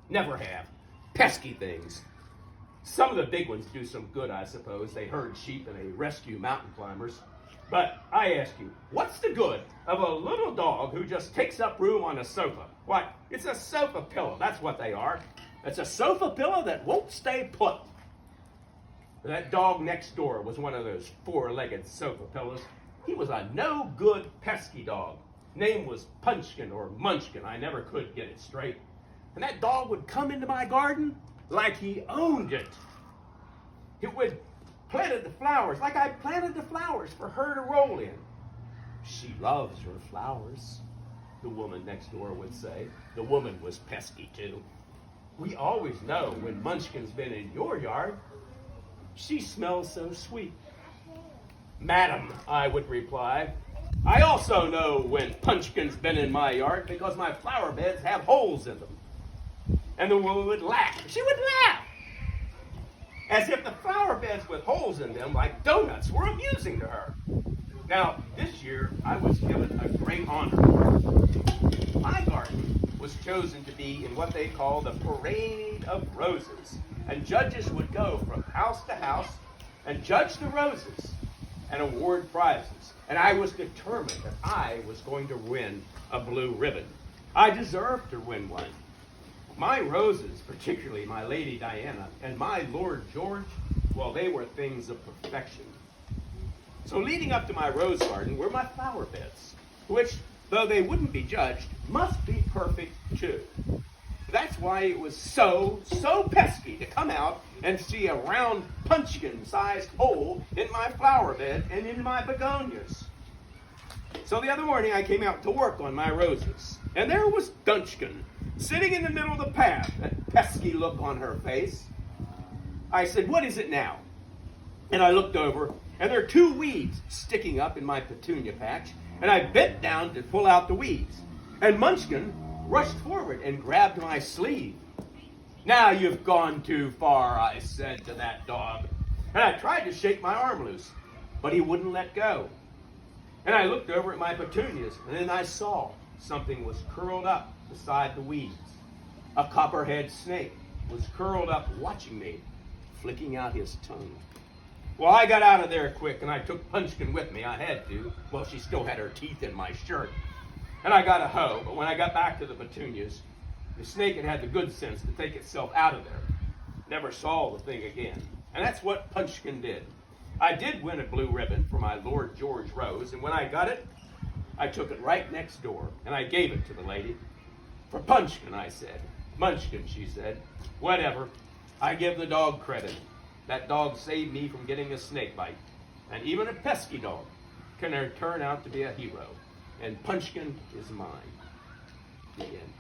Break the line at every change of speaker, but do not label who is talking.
Never have. Pesky things. Some of the big ones do some good, I suppose. They herd sheep and they rescue mountain climbers. But I ask you, what's the good of a little dog who just takes up room on a sofa? Why, it's a sofa pillow. That's what they are. It's a sofa pillow that won't stay put. That dog next door was one of those four-legged sofa pillows. He was a no-good, pesky dog. Name was Punchkin or Munchkin. I never could get it straight. And that dog would come into my garden like he owned it. It would planted the flowers like I planted the flowers for her to roll in. She loves her flowers, the woman next door would say. The woman was pesky too. We always know when Munchkin's been in your yard. She smells so sweet. Madam, I would reply, I also know when Punchkin's been in my yard because my flower beds have holes in them. And the woman would laugh. She would laugh as if the flower beds with holes in them, like donuts, were amusing to her. Now, this year, I was given a great honor. My garden was chosen to be in what they call the Parade of Roses. And judges would go from house to house and judge the roses and award prizes. And I was determined that I was going to win a blue ribbon. I deserved to win one. My roses, particularly my Lady Diana and my Lord George, well, they were things of perfection. So leading up to my rose garden were my flower beds, which, though they wouldn't be judged, must be perfect too. That's why it was so pesky to come out and see a round pumpkin-sized hole in my flower bed and in my begonias. So the other morning I came out to work on my roses, and there was Munchkin, sitting in the middle of the path, that pesky look on her face. I said, what is it now? And I looked over, and there are two weeds sticking up in my petunia patch, and I bent down to pull out the weeds. And Munchkin rushed forward and grabbed my sleeve. Now you've gone too far, I said to that dog. And I tried to shake my arm loose, but he wouldn't let go. And I looked over at my petunias, and then I saw something was curled up beside the weeds. A copperhead snake was curled up watching me, flicking out his tongue. Well, I got out of there quick, and I took Munchkin with me. I had to. Well, she still had her teeth in my shirt. And I got a hoe, but when I got back to the petunias, the snake had the good sense to take itself out of there. Never saw the thing again. And that's what Munchkin did. I did win a blue ribbon for my Lord George rose, and when I got it, I took it right next door, and I gave it to the lady. For Munchkin, I said. Munchkin, she said. Whatever. I give the dog credit. That dog saved me from getting a snake bite. And even a pesky dog can turn out to be a hero. And Munchkin is mine. The end.